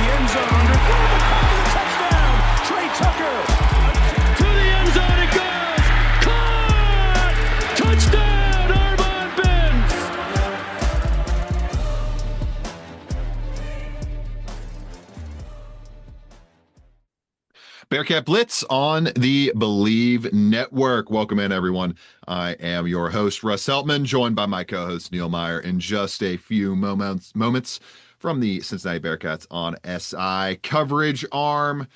end zone, underthrown, touchdown, Trey Tucker. To the end zone it goes. Caught! Touchdown, Armon Benz. Bearcat Blitz on the Believe Network. Welcome in, everyone. I am your host, Russ Heltman, joined by my co-host, Neil Meyer, in just a few moments from the Cincinnati Bearcats on SI coverage arm.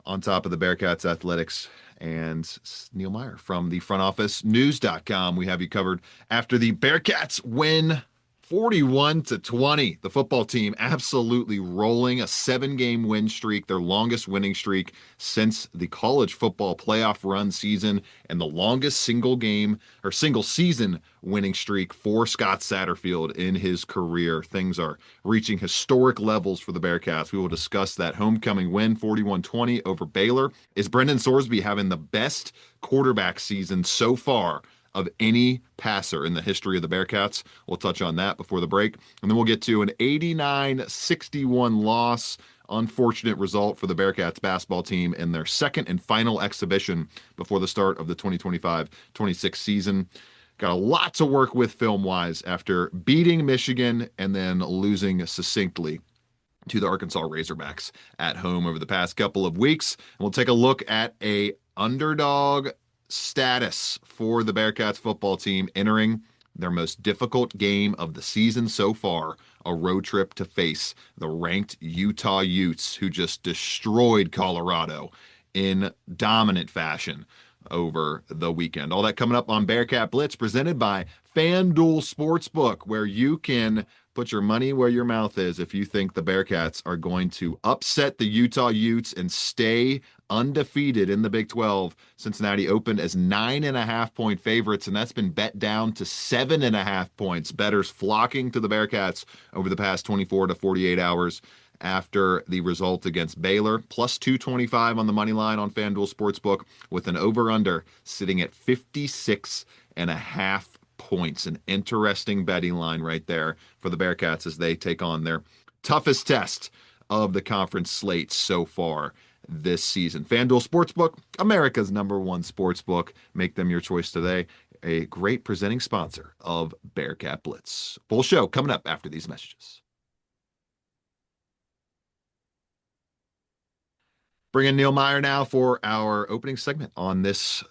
On top of the Bearcats athletics, and Neil Meyer from the front office news.com. We have you covered after the Bearcats win 41-20. The football team absolutely rolling, a 7-game win streak, their longest winning streak since the college football playoff run season, and the longest single season winning streak for Scott Satterfield in his career. Things are reaching historic levels for the Bearcats. We will discuss that homecoming win, 41-20 over Baylor. Is Brendan Sorsby having the best quarterback season so far of any passer in the history of the Bearcats? We'll touch on that before the break. And then we'll get to an 89-61 loss. Unfortunate result for the Bearcats basketball team in their second and final exhibition before the start of the 2025-26 season. Got a lot to work with film-wise after beating Michigan and then losing succinctly to the Arkansas Razorbacks at home over the past couple of weeks. And we'll take a look at a underdog status for the Bearcats football team entering their most difficult game of the season so far, a road trip to face the ranked Utah Utes, who just destroyed Colorado in dominant fashion over the weekend. All that coming up on Bearcat Blitz, presented by FanDuel Sportsbook, where you can put your money where your mouth is if you think the Bearcats are going to upset the Utah Utes and stay undefeated in the Big 12. Cincinnati opened as 9.5-point favorites, and that's been bet down to 7.5 points. Bettors flocking to the Bearcats over the past 24 to 48 hours after the result against Baylor. Plus 225 on the money line on FanDuel Sportsbook, with an over-under sitting at 56.5 points. An interesting betting line right there for the Bearcats as they take on their toughest test of the conference slate so far this season. FanDuel Sportsbook, America's #1 sportsbook. Make them your choice today. A great presenting sponsor of Bearcat Blitz. Full show coming up after these messages. Bring in Neil Meyer now for our opening segment on this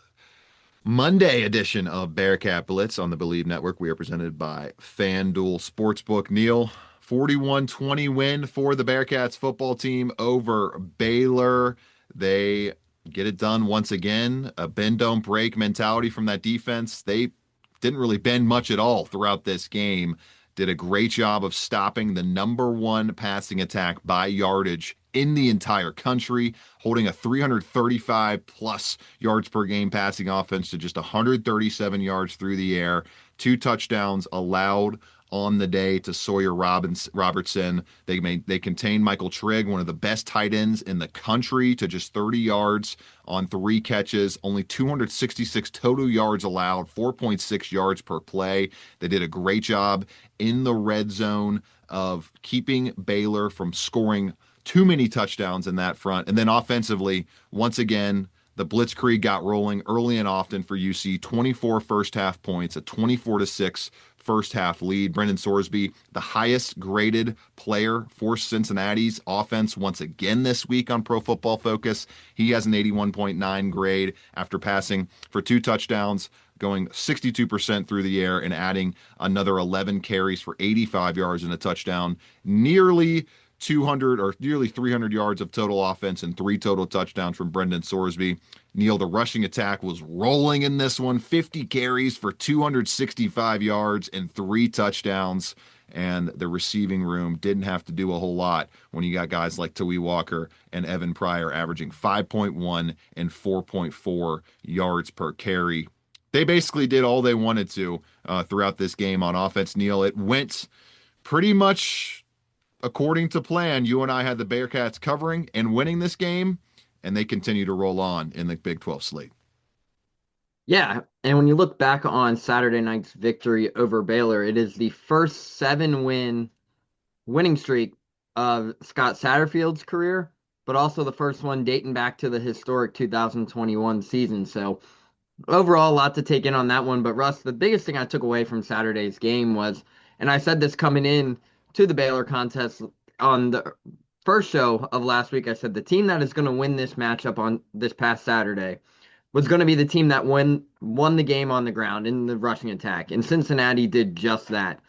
Monday edition of Bearcat Blitz on the Believe Network. We are presented by FanDuel Sportsbook. Neil, 41-20 win for the Bearcats football team over Baylor. They get it done once again. A bend don't break mentality from that defense. They didn't really bend much at all throughout this game. Did a great job of stopping the #1 passing attack by yardage in the entire country, holding a 335-plus yards per game passing offense to just 137 yards through the air. 2 touchdowns allowed on the day to Sawyer Robertson. They contained Michael Trigg, one of the best tight ends in the country, to just 30 yards on 3 catches. Only 266 total yards allowed, 4.6 yards per play. They did a great job in the red zone of keeping Baylor from scoring too many touchdowns in that front. And then offensively, once again, the blitzkrieg got rolling early and often for UC. 24 first half points, a 24-6 first half lead. Brendan Sorsby, the highest graded player for Cincinnati's offense once again this week on Pro Football Focus. He has an 81.9 grade after passing for 2 touchdowns, going 62% through the air and adding another 11 carries for 85 yards and a touchdown. Nearly 200 or nearly 300 yards of total offense and 3 total touchdowns from Brendan Sorsby. Neil, the rushing attack was rolling in this one. 50 carries for 265 yards and 3 touchdowns. And the receiving room didn't have to do a whole lot when you got guys like Tawee Walker and Evan Pryor averaging 5.1 and 4.4 yards per carry. They basically did all they wanted to throughout this game on offense. Neil, it went pretty much according to plan. You and I had the Bearcats covering and winning this game, and they continue to roll on in the Big 12 slate. Yeah, and when you look back on Saturday night's victory over Baylor, it is the first 7-win winning streak of Scott Satterfield's career, but also the first one dating back to the historic 2021 season. So overall, a lot to take in on that one. But Russ, the biggest thing I took away from Saturday's game was, and I said this coming in to the Baylor contest on the first show of last week, I said the team that is going to win this matchup on this past Saturday was going to be the team that won the game on the ground in the rushing attack. And Cincinnati did just that.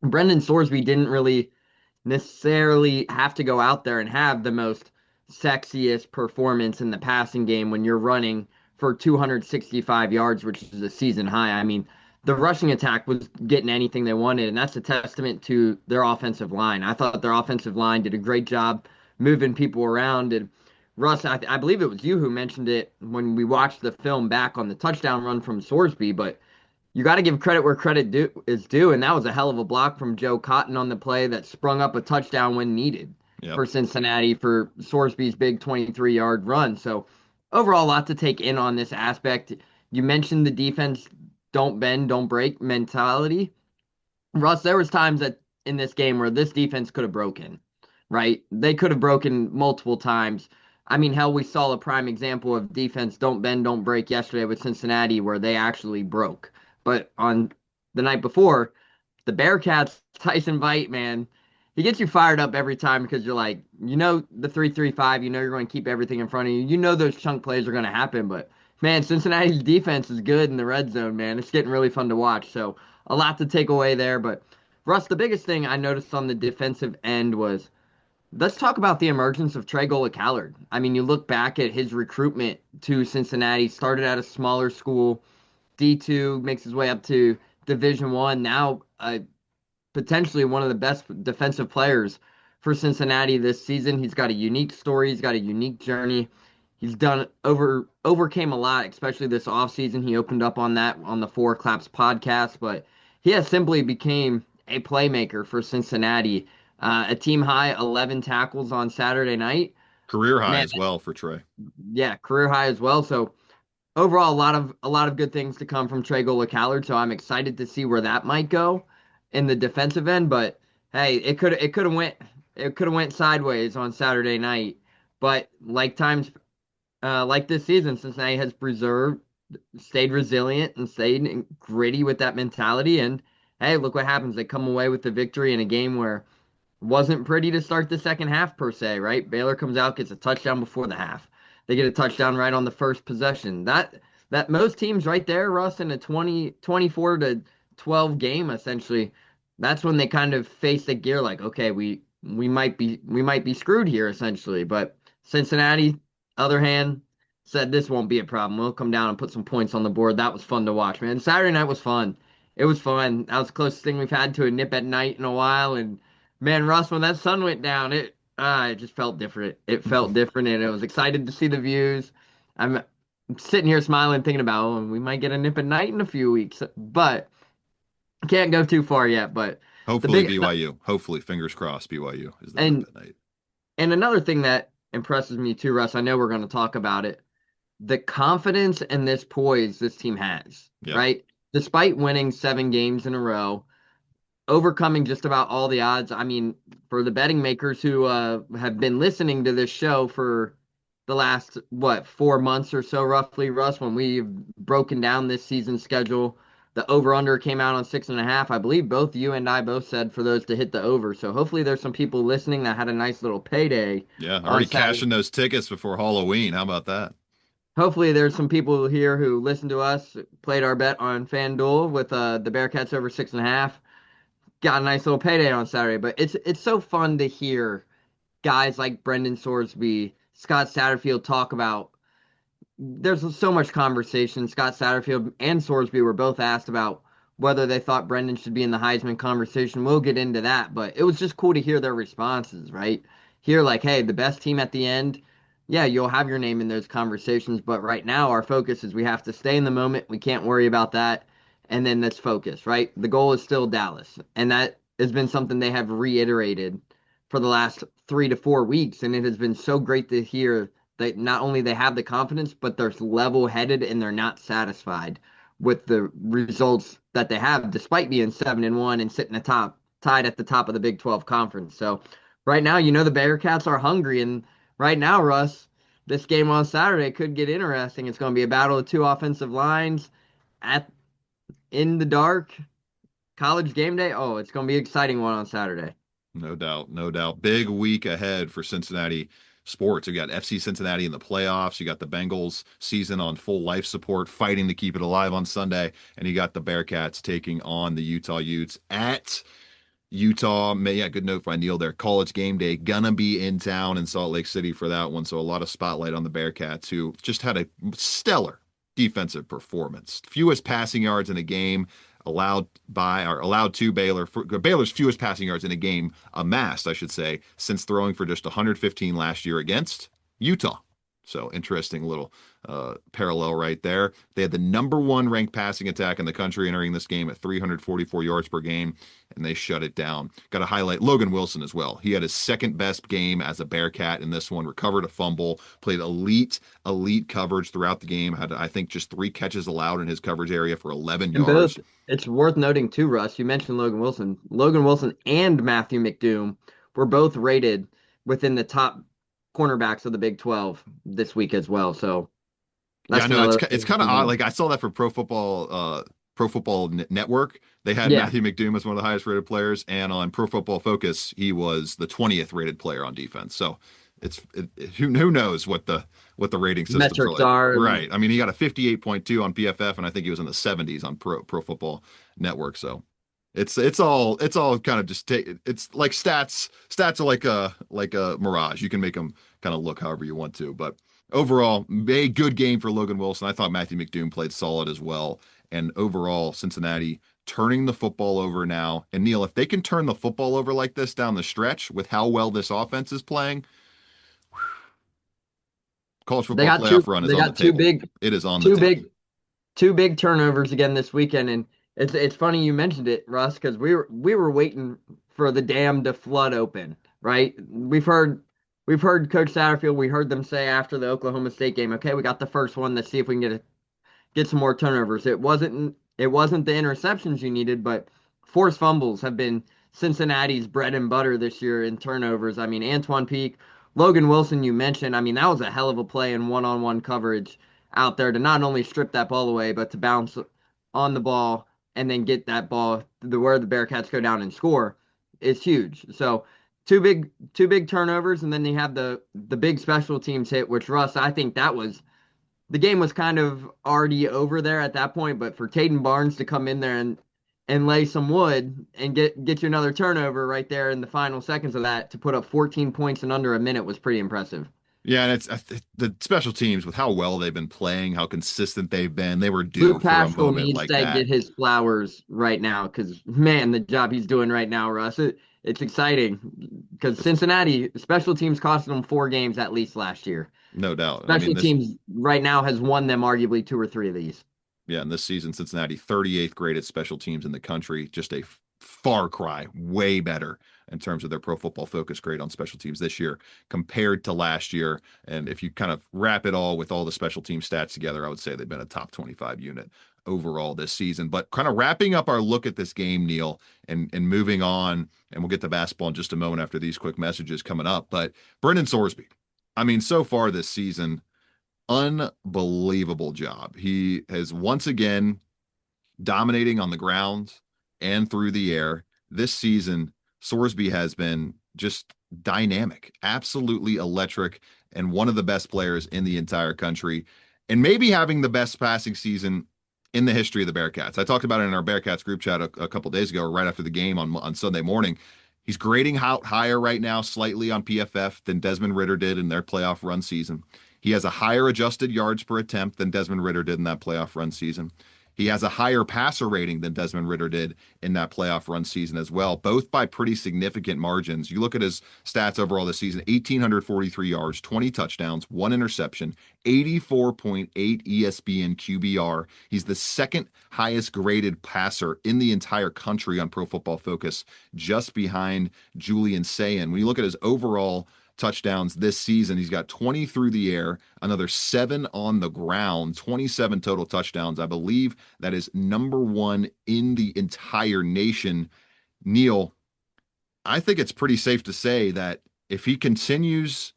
Brendan Sorsby didn't really necessarily have to go out there and have the most sexiest performance in the passing game when you're running for 265 yards, which is a season high. I mean, the rushing attack was getting anything they wanted, and that's a testament to their offensive line. I thought their offensive line did a great job moving people around. And Russ, I believe it was you who mentioned it when we watched the film back on the touchdown run from Sorsby, but you got to give credit where is due, and that was a hell of a block from Joe Cotton on the play that sprung up a touchdown when needed Yep. for Cincinnati for Sorsby's big 23-yard run. So overall, a lot to take in on this aspect. You mentioned the defense don't bend, don't break mentality. Russ, there was times that in this game where this defense could have broken, right? They could have broken multiple times. I mean, hell, we saw a prime example of defense don't bend, don't break yesterday with Cincinnati where they actually broke. But on the night before, the Bearcats, Tyson Vite, man, he gets you fired up every time because you're like, the 3-3-5, you're going to keep everything in front of you. You know those chunk plays are going to happen, but man, Cincinnati's defense is good in the red zone, man. It's getting really fun to watch. So a lot to take away there. But Russ, the biggest thing I noticed on the defensive end was let's talk about the emergence of Trey Golick-Allard. I mean, you look back at his recruitment to Cincinnati, started at a smaller school, D2, makes his way up to Division One. Now, potentially one of the best defensive players for Cincinnati this season. He's got a unique story. He's got a unique journey. He's overcame a lot, especially this offseason. He opened up on that on the Four Claps podcast, but he has simply became a playmaker for Cincinnati. A team high 11 tackles on Saturday night. Career high Man, as well for Trey. yeah, career high as well. So overall, a lot of good things to come from Trey Golick-Allard. So I'm excited to see where that might go in the defensive end. But hey, it could have went sideways on Saturday night. But like this season, Cincinnati has stayed resilient and stayed gritty with that mentality. And hey, look what happens. They come away with the victory in a game where it wasn't pretty to start the second half per se, right? Baylor comes out, gets a touchdown before the half. They get a touchdown right on the first possession. That most teams right there, Russ, in a 24-12 game, essentially, that's when they kind of face the gear like, okay, we might be screwed here, essentially. But Cincinnati, other hand, said this won't be a problem. We'll come down and put some points on the board. That was fun to watch, man. Saturday night was fun. It was fun. That was the closest thing we've had to a nip at night in a while. And man, Russ, when that sun went down, it just felt different. It felt different, and I was excited to see the views. I'm sitting here smiling, thinking about, oh, we might get a nip at night in a few weeks, but can't go too far yet. But Hopefully BYU. Hopefully, fingers crossed, BYU is there and that night. and another thing that impresses me too, Russ, I know we're going to talk about it. The confidence and this poise this team has, Yeah. right? Despite winning 7 games in a row, overcoming just about all the odds. I mean, for the betting makers who have been listening to this show for the last, 4 months or so, roughly, Russ, when we've broken down this season schedule, the over-under came out on 6.5. I believe both you and I both said for those to hit the over. So hopefully there's some people listening that had a nice little payday. Yeah, on already Saturday. cashing those tickets before Halloween. How about that? Hopefully there's some people here who listened to us, played our bet on FanDuel with the Bearcats over 6.5. Got a nice little payday on Saturday. But it's so fun to hear guys like Brendan Sorsby, Scott Satterfield talk about. There's so much conversation. Scott Satterfield and Sorsby were both asked about whether they thought Brendan should be in the Heisman conversation. We'll get into that, but it was just cool to hear their responses, right? Hear like, hey, the best team at the end, yeah, you'll have your name in those conversations, but right now our focus is we have to stay in the moment. We can't worry about that, and then let's focus, right? The goal is still Dallas, and that has been something they have reiterated for the last 3 to 4 weeks, and it has been so great to hear that not only they have the confidence, but they're level-headed and they're not satisfied with the results that they have, despite being 7-1 and sitting tied at the top of the Big 12 conference. So right now, the Bearcats are hungry, and right now, Russ, this game on Saturday could get interesting. It's going to be a battle of two offensive lines at in the dark. College game day. Oh, it's going to be an exciting one on Saturday. No doubt, no doubt. Big week ahead for Cincinnati sports. You got FC Cincinnati in the playoffs. You got the Bengals season on full life support, fighting to keep it alive on Sunday, and you got the Bearcats taking on the Utah Utes at Utah. Yeah, good note by Neil there. College game day gonna be in town in Salt Lake City for that one. So a lot of spotlight on the Bearcats, who just had a stellar defensive performance. Fewest passing yards in a game allowed to Baylor's fewest passing yards in a game amassed, I should say, since throwing for just 115 last year against Utah. So interesting little parallel right there. They had the number one ranked passing attack in the country entering this game at 344 yards per game, and they shut it down. Got to highlight Logan Wilson as well. He had his second best game as a Bearcat in this one, recovered a fumble, played elite coverage throughout the game, had, I think, just 3 catches allowed in his coverage area for 11 And yards. both, it's worth noting too, Russ. You mentioned Logan Wilson. Logan Wilson and Matthew McDoom were both rated within the top cornerbacks of the Big 12 this week as well. So Yeah, that's no, another it's thing kind to of odd. know. Like I saw that for Pro Football Network. They had Yeah, Matthew McDoom as one of the highest rated players, and on Pro Football Focus, he was the 20th rated player on defense. So who knows what the rating systems are metrics like. are. Right. I mean, he got a 58.2 on PFF, and I think he was in the 70s on Pro Football Network. So it's all kind of just it's like stats. Stats are like a mirage. You can make them kind of look however you want to, but overall, a good game for Logan Wilson. I thought Matthew McDoom played solid as well. And overall, Cincinnati turning the football over now. And Neil, if they can turn the football over like this down the stretch with how well this offense is playing, college They football got two. playoff run is They on the got two table. big, It is on the two table. big, two big turnovers again this weekend, and it's funny you mentioned it, Russ, because we were waiting for the dam to flood open, right? We've heard Coach Satterfield. We heard them say after the Oklahoma State game, okay, we got the first one. Let's see if we can get some more turnovers. It wasn't the interceptions you needed, but forced fumbles have been Cincinnati's bread and butter this year in turnovers. I mean, Antoine Peak, Logan Wilson, you mentioned. I mean, that was a hell of a play in one-on-one coverage out there to not only strip that ball away, but to bounce on the ball and then get that ball where the Bearcats go down and score is huge. So two big turnovers, and then they have the big special teams hit, which Russ, I think that was the game was kind of already over there at that point, but for Taden Barnes to come in there and lay some wood and get you another turnover right there in the final seconds of that to put up 14 points in under a minute was pretty impressive. Yeah, and the special teams with how well they've been playing, how consistent they've been. They were due Luke for a Pascal moment needs like to that. get his flowers right now because, man, the job he's doing right now, Russ, it's exciting because Cincinnati special teams costed them 4 games at least last year. No doubt. I mean, Special teams right now has won them arguably 2 or 3 of these. yeah, in this season, Cincinnati 38th graded special teams in the country, just a far cry, way better in terms of their Pro Football Focus grade on special teams this year compared to last year. And if you kind of wrap it all with all the special team stats together, I would say they've been a top 25 unit overall this season. But kind of wrapping up our look at this game, Neil, and moving on, and we'll get to basketball in just a moment after these quick messages coming up. But Brendan Sorsby, I mean, so far this season, unbelievable job. He has once again dominating on the ground and through the air. This season, Sorsby has been just dynamic, absolutely electric, and one of the best players in the entire country, and maybe having the best passing season in the history of the Bearcats. I talked about it in our Bearcats group chat a couple days ago, right after the game on Sunday morning. He's grading out higher right now, slightly on PFF than Desmond Ritter did in their playoff run season. He has a higher adjusted yards per attempt than Desmond Ritter did in that playoff run season. He has a higher passer rating than Desmond Ritter did in that playoff run season as well, both by pretty significant margins. You look at his stats overall this season: 1,843 yards, 20 touchdowns, 1 interception, 84.8 ESPN QBR. He's the second highest graded passer in the entire country on Pro Football Focus, just behind Julian Sayin. When you look at his overall touchdowns this season, he's got 20 through the air, another 7 on the ground, 27 total touchdowns. I believe that is number one in the entire nation. Neil, I think it's pretty safe to say that if he continues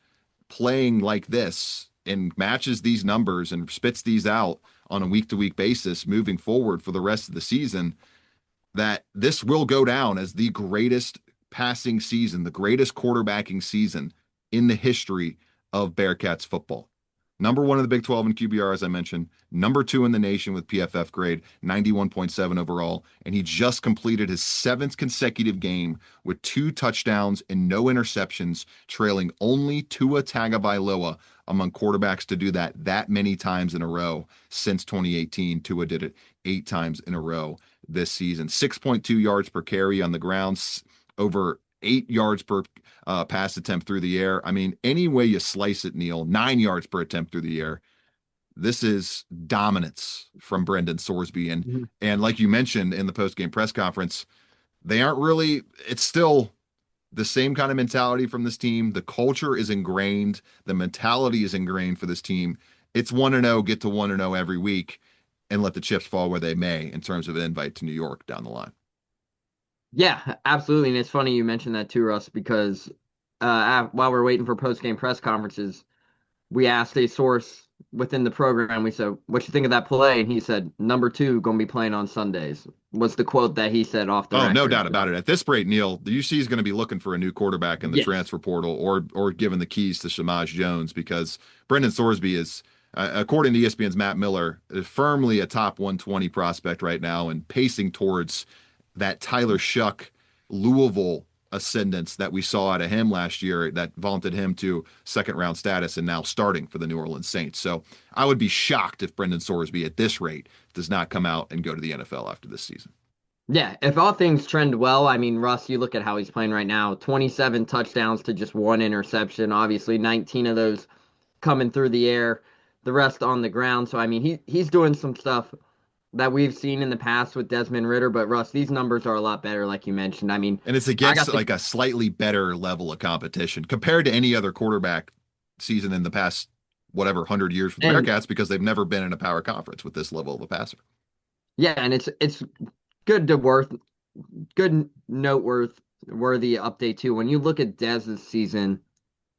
playing like this and matches these numbers and spits these out on a week to week basis moving forward for the rest of the season, that this will go down as the greatest passing season, the greatest quarterbacking season in the history of Bearcats football. Number one in the Big 12 in QBR, as I mentioned. Number two in the nation with PFF grade, 91.7 overall. And he just completed his seventh consecutive game with 2 touchdowns and no interceptions, trailing only Tua Tagovailoa among quarterbacks to do that many times in a row since 2018. Tua did it 8 times in a row this season. 6.2 yards per carry on the ground, over 8 yards per pass attempt through the air. I mean, any way you slice it, Neil, 9 yards per attempt through the air. This is dominance from Brendan Sorsby. And like you mentioned in the post-game press conference, they aren't really, it's still the same kind of mentality from this team. The culture is ingrained. The mentality is ingrained for this team. It's 1-0, get to 1-0 every week and let the chips fall where they may in terms of an invite to New York down the line. Yeah, absolutely. And it's funny you mentioned that too, Russ, because while we're waiting for post-game press conferences, we asked a source within the program, we said, what you think of that play? And he said, number 2 going to be playing on Sundays, was the quote that he said off the record. No doubt about it. At this rate, Neil, the UC is going to be looking for a new quarterback in the transfer portal or given the keys to Shamaj Jones, because Brendan Sorsby is, according to ESPN's Matt Miller, firmly a top 120 prospect right now and pacing towards that Tyler Shuck Louisville ascendance that we saw out of him last year that vaulted him to second round status and now starting for the New Orleans Saints. So I would be shocked if Brendan Sorsby at this rate does not come out and go to the NFL after this season. Yeah, if all things trend well, I mean, Russ, you look at how he's playing right now, 27 touchdowns to just 1 interception, obviously 19 of those coming through the air, the rest on the ground. So, I mean, he's doing some stuff that we've seen in the past with Desmond Ridder, but Russ, these numbers are a lot better, like you mentioned. I mean, and it's against like a slightly better level of competition compared to any other quarterback season in the past, whatever, 100 years for the Bearcats, because they've never been in a power conference with this level of a passer. Yeah, and it's good noteworthy update too. When you look at Dez's season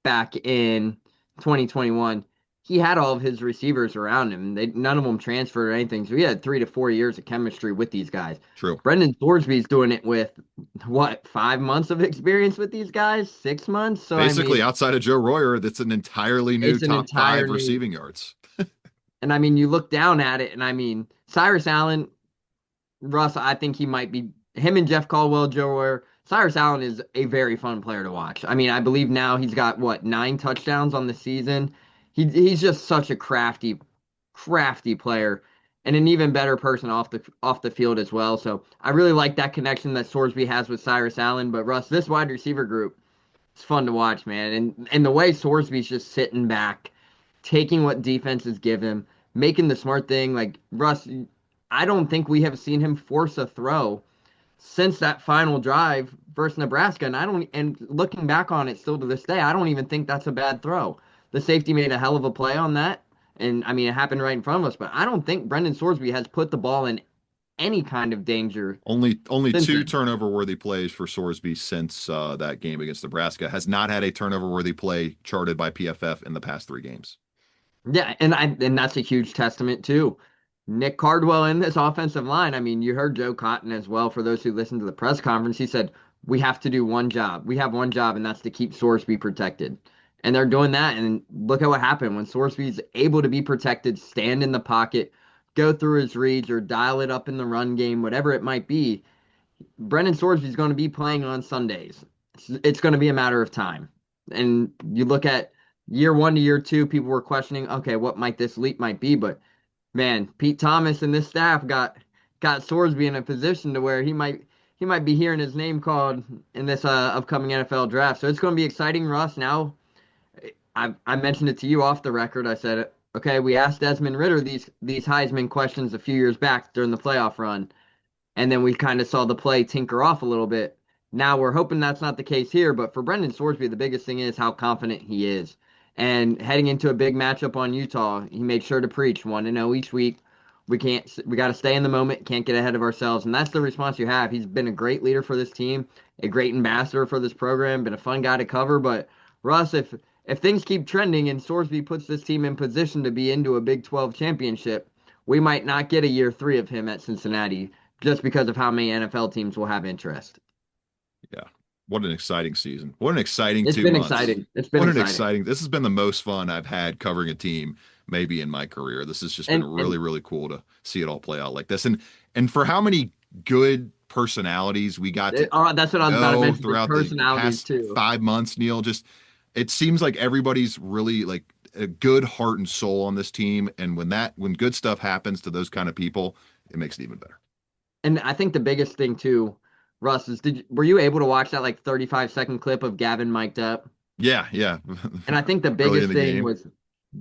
back in 2021, he had all of his receivers around him. None of them transferred or anything. So he had 3 to 4 years of chemistry with these guys. True. Brendan Sorsby's doing it with, 5 months of experience with these guys? 6 months? So basically, outside of Joe Royer, that's an entirely new top 5 receiving yards. And I mean, you look down at it, and I mean, Cyrus Allen, Russ, I think he might be, him and Jeff Caldwell, Joe Royer. Cyrus Allen is a very fun player to watch. I mean, I believe now he's got, 9 touchdowns on the season. He's just such a crafty player and an even better person off the field as well. So I really like that connection that Sorsby has with Cyrus Allen. But Russ, this wide receiver group, it's fun to watch, man. And the way Sorsby's just sitting back, taking what defenses give him, making the smart thing. Like, Russ, I don't think we have seen him force a throw since that final drive versus Nebraska. And looking back on it still to this day, I don't even think that's a bad throw. The safety made a hell of a play on that. And, I mean, it happened right in front of us. But I don't think Brendan Sorsby has put the ball in any kind of danger. Only 2 turnover-worthy plays for Sorsby since that game against Nebraska. Has not had a turnover-worthy play charted by PFF in the past 3 games. Yeah, and that's a huge testament, too. Nick Cardwell in this offensive line. I mean, you heard Joe Cotton as well. For those who listened to the press conference, he said, we have to do one job. We have one job, and that's to keep Sorsby protected. And they're doing that, and look at what happened. When Sorsby's able to be protected, stand in the pocket, go through his reads, or dial it up in the run game, whatever it might be, Brendan Sorsby's going to be playing on Sundays. It's going to be a matter of time. And you look at year 1 to year 2, people were questioning, okay, what might this leap might be? But, man, Pete Thomas and this staff got Sorsby in a position to where he might be hearing his name called in this upcoming NFL draft. So it's going to be exciting, Russ. Now, I mentioned it to you off the record. I said, okay, we asked Desmond Ridder these Heisman questions a few years back during the playoff run, and then we kind of saw the play tinker off a little bit. Now we're hoping that's not the case here, but for Brendan Sorsby, the biggest thing is how confident he is. And heading into a big matchup on Utah, he made sure to preach 1-0 each week, We got to stay in the moment, can't get ahead of ourselves. And that's the response you have. He's been a great leader for this team, a great ambassador for this program, been a fun guy to cover. But Russ, if things keep trending and Sorsby puts this team in position to be into a Big 12 championship, we might not get a year 3 of him at Cincinnati just because of how many NFL teams will have interest. Yeah. What an exciting season. What an exciting It's 2 been months. exciting. It's been What an exciting. exciting. This has been the most fun I've had covering a team maybe in my career. This has just been And really, really cool to see it all play out like this. And for how many good personalities we got to that's what I was about to know mention. The throughout the personalities past too. 5 months, Neil, just it seems like everybody's really like a good heart and soul on this team. And when good stuff happens to those kind of people, it makes it even better. And I think the biggest thing too, Russ, is were you able to watch that like 35-second clip of Gavin mic'd up? Yeah, yeah. And I think the Early in biggest the thing game. was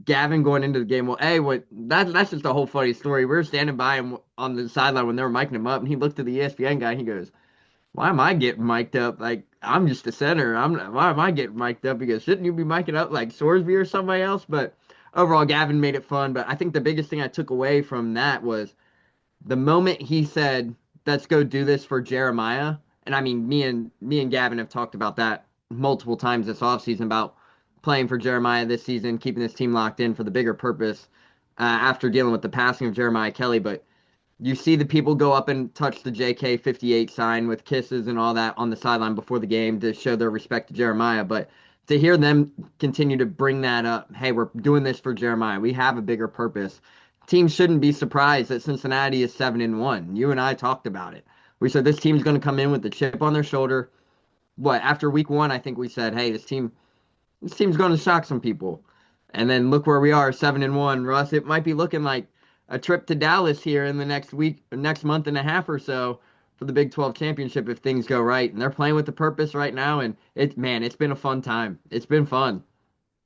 Gavin going into the game. Well, hey, that's just a whole funny story. We were standing by him on the sideline when they were micing him up, and he looked at the ESPN guy and he goes, "Why am I getting mic'd up? Like I'm just a center. Why am I getting mic'd up?" He goes, "Shouldn't you be micing up like Sorsby or somebody else?" But overall, Gavin made it fun. But I think the biggest thing I took away from that was the moment he said, "Let's go do this for Jeremiah," and I mean, me and Gavin have talked about that multiple times this offseason about playing for Jeremiah this season, keeping this team locked in for the bigger purpose after dealing with the passing of Jeremiah Kelly. But you see the people go up and touch the JK58 sign with kisses and all that on the sideline before the game to show their respect to Jeremiah. But to hear them continue to bring that up, hey, we're doing this for Jeremiah. We have a bigger purpose. Teams shouldn't be surprised that Cincinnati is 7-1. You and I talked about it. We said this team's going to come in with the chip on their shoulder. What after week 1, I think we said, hey, this team's going to shock some people. And then look where we are, 7-1. Russ, it might be looking like a trip to Dallas here in the next month and a half or so for the Big 12 championship if things go right. And they're playing with the purpose right now. And it's been a fun time. It's been fun.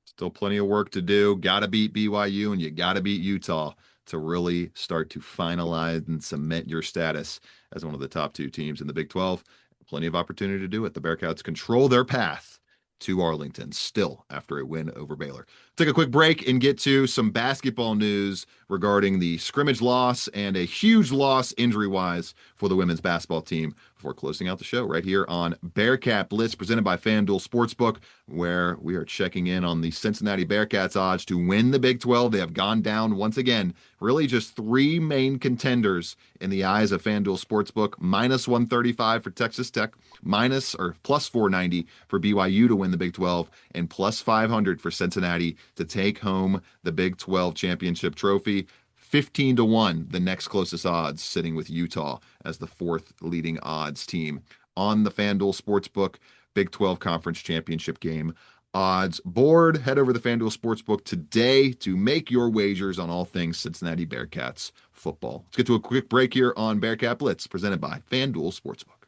Still plenty of work to do. Got to beat BYU and you got to beat Utah to really start to finalize and cement your status as one of the top 2 teams in the Big 12. Plenty of opportunity to do it. The Bearcats control their path to Arlington still after a win over Baylor. Take a quick break and get to some basketball news regarding the scrimmage loss and a huge loss injury-wise for the women's basketball team before closing out the show right here on Bearcat Blitz presented by FanDuel Sportsbook, where we are checking in on the Cincinnati Bearcats odds to win the Big 12. They have gone down once again. Really just 3 main contenders in the eyes of FanDuel Sportsbook. Minus 135 for Texas Tech, plus 490 for BYU to win the Big 12, and plus 500 for Cincinnati to take home the Big 12 championship trophy. 15-1, the next closest odds, sitting with Utah as the 4th leading odds team on the FanDuel Sportsbook Big 12 Conference Championship game odds board. Head over to the FanDuel Sportsbook today to make your wagers on all things Cincinnati Bearcats football. Let's get to a quick break here on Bearcat Blitz, presented by FanDuel Sportsbook.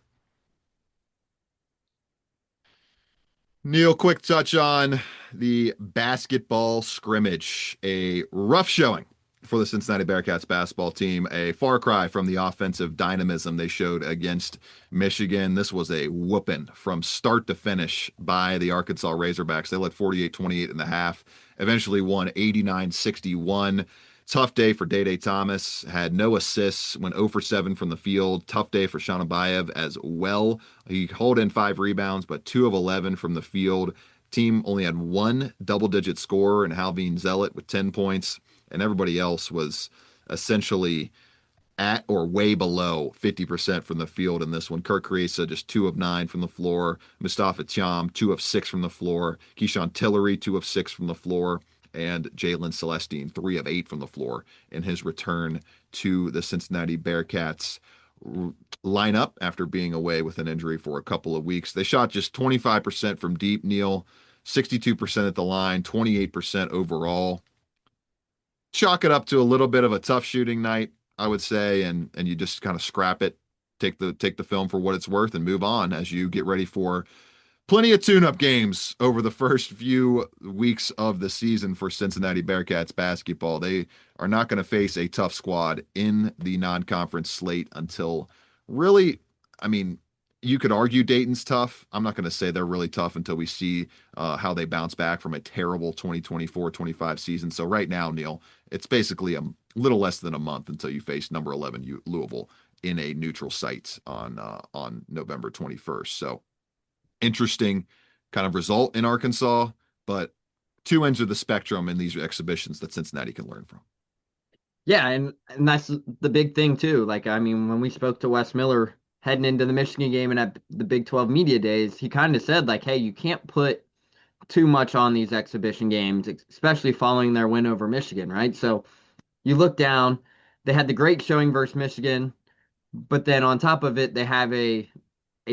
Neil, quick touch on the basketball scrimmage. A rough showing for the Cincinnati Bearcats basketball team, a far cry from the offensive dynamism they showed against Michigan. This was a whooping from start to finish by the Arkansas Razorbacks. They led 48-28 in the half, eventually won 89-61. Tough day for Day Thomas. Had no assists, went 0 for 7 from the field. Tough day for Shanabayev as well. He hauled in 5 rebounds, but 2 of 11 from the field. Team only had 1 double-digit scorer in Halvine Zealot with 10 points, and everybody else was essentially at or way below 50% from the field in this one. Kirk Kriisa just 2 of 9 from the floor. Mustafa Tiam 2 of 6 from the floor. Keyshawn Tillery 2 of 6 from the floor. And Jalen Celestine 3 of 8 from the floor in his return to the Cincinnati Bearcats lineup after being away with an injury for a couple of weeks. They shot just 25% from deep, Neil, 62% at the line, 28% overall. Chalk it up to a little bit of a tough shooting night, I would say, and you just kind of scrap it, take the film for what it's worth and move on as you get ready for plenty of tune-up games over the first few weeks of the season for Cincinnati Bearcats basketball. They are not going to face a tough squad in the non-conference slate until really, I mean, you could argue Dayton's tough. I'm not going to say they're really tough until we see how they bounce back from a terrible 2024-25 season. So right now, Neil, it's basically a little less than a month until you face number 11 Louisville in a neutral site on November 21st. So interesting kind of result in Arkansas, but two ends of the spectrum in these exhibitions that Cincinnati can learn from. Yeah, and that's the big thing too. Like, I mean, when we spoke to Wes Miller heading into the Michigan game and at the Big 12 media days, he kind of said like, "Hey, you can't put too much on these exhibition games, especially following their win over Michigan, right?" So you look down, they had the great showing versus Michigan, but then on top of it, they have a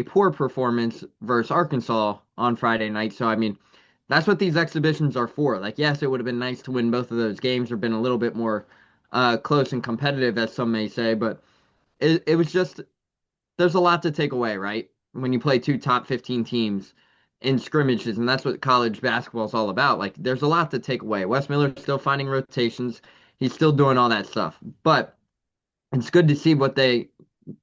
poor performance versus Arkansas on Friday night. So I mean, that's what these exhibitions are for. Like, yes, it would have been nice to win both of those games or been a little bit more close and competitive, as some may say, but it was just there's a lot to take away, right? When you play two top 15 teams in scrimmages, and that's what college basketball is all about. Like, there's a lot to take away. Wes Miller's still finding rotations, he's still doing all that stuff, but it's good to see what they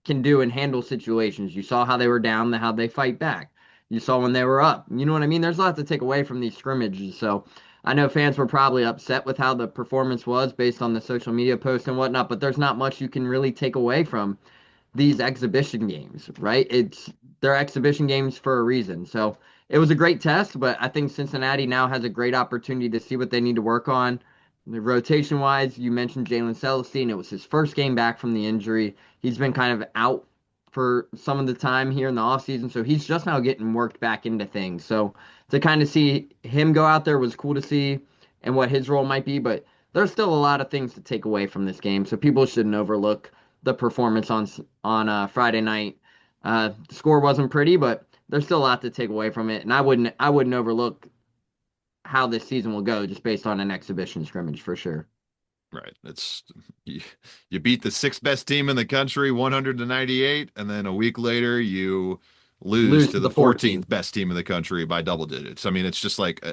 can do and handle situations. You saw how they were down, how they fight back. You saw when they were up. You know what I mean? There's a lot to take away from these scrimmages. So I know fans were probably upset with how the performance was based on the social media posts and whatnot, but there's not much you can really take away from these exhibition games, right? They're exhibition games for a reason. So it was a great test, but I think Cincinnati now has a great opportunity to see what they need to work on. The rotation wise, you mentioned Jalen Celestine. It was his first game back from the injury. He's been kind of out for some of the time here in the offseason, so he's just now getting worked back into things. So to kind of see him go out there was cool to see and what his role might be, but there's still a lot of things to take away from this game, so people shouldn't overlook the performance on Friday night. The score wasn't pretty, but there's still a lot to take away from it, and I wouldn't overlook how this season will go just based on an exhibition scrimmage for sure. Right. You beat the sixth best team in the country 100-98, and then a week later you lose Lose to to the the 14th. 14th best team in the country by double digits. I mean, it's just like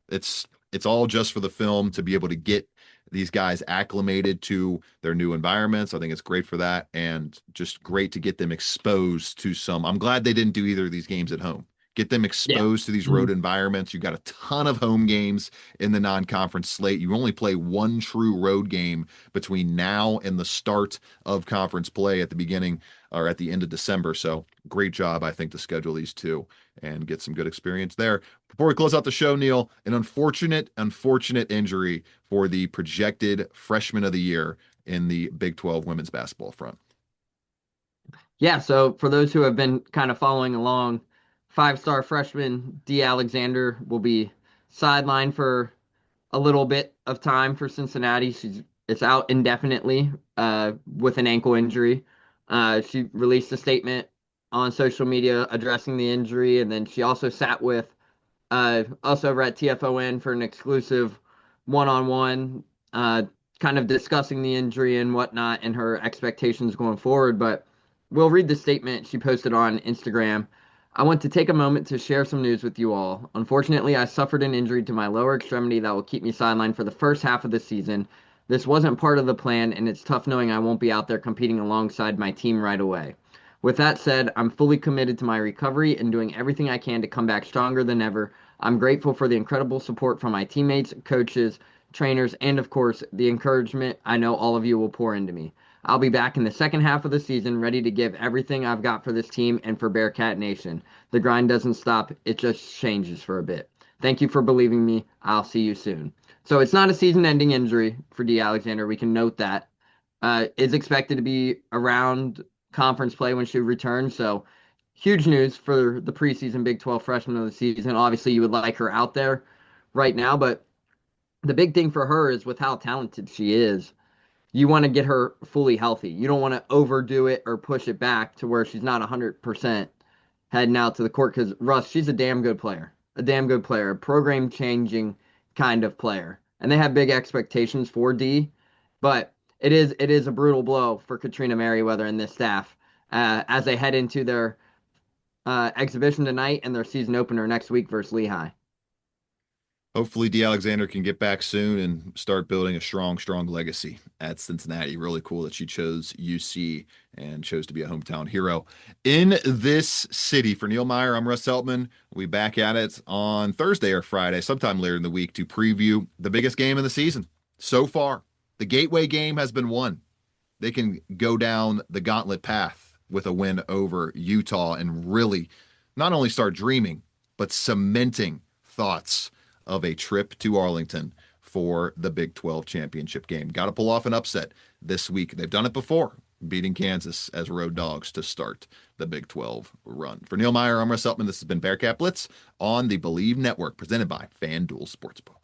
it's all just for the film to be able to get these guys acclimated to their new environments. I think it's great for that, and just great to get them exposed to some. I'm glad they didn't do either of these games at home. Get them Yeah. exposed to these road environments. You got a ton of home games in the non-conference slate. You only play one true road game between now and the start of conference play at the beginning or at the end of December. So great job, I think, to schedule these two and get some good experience there. Before we close out the show, Neil, an unfortunate injury for the projected freshman of the year in the Big 12 women's basketball front. Yeah, so for those who have been kind of following along, five-star freshman D. Alexander will be sidelined for a little bit of time for Cincinnati. It's out indefinitely with an ankle injury. She released a statement on social media addressing the injury, and then she also sat with us over at TFON for an exclusive one-on-one, kind of discussing the injury and whatnot and her expectations going forward. But we'll read the statement she posted on Instagram. I want to take a moment to share some news with you all. Unfortunately, I suffered an injury to my lower extremity that will keep me sidelined for the first half of the season. This wasn't part of the plan, and it's tough knowing I won't be out there competing alongside my team right away. With that said, I'm fully committed to my recovery and doing everything I can to come back stronger than ever. I'm grateful for the incredible support from my teammates, coaches, trainers, and of course, the encouragement I know all of you will pour into me. I'll be back in the second half of the season, ready to give everything I've got for this team and for Bearcat Nation. The grind doesn't stop, it just changes for a bit. Thank you for believing me. I'll see you soon. So it's not a season-ending injury for D. Alexander. We can note that. Is expected to be around conference play when she returns. So huge news for the preseason Big 12 freshman of the season. Obviously, you would like her out there right now, but the big thing for her is with how talented she is. You want to get her fully healthy. You don't want to overdo it or push it back to where she's not 100% heading out to the court because Russ, she's a damn good player, a program changing kind of player. And they have big expectations for D, but it is a brutal blow for Katrina Merriweather and this staff as they head into their exhibition tonight and their season opener next week versus Lehigh. Hopefully, D. Alexander can get back soon and start building a strong legacy at Cincinnati. Really cool that she chose UC and chose to be a hometown hero in this city. For Neil Meyer, I'm Russ Heltman. We'll be back at it on Thursday or Friday, sometime later in the week, to preview the biggest game of the season so far. The gateway game has been won. They can go down the gauntlet path with a win over Utah and really not only start dreaming, but cementing thoughts of a trip to Arlington for the Big 12 championship game. Got to pull off an upset this week. They've done it before, beating Kansas as road dogs to start the Big 12 run. For Neil Meyer, I'm Russ Heltman. This has been Bearcat Blitz on the Believe Network, presented by FanDuel Sportsbook.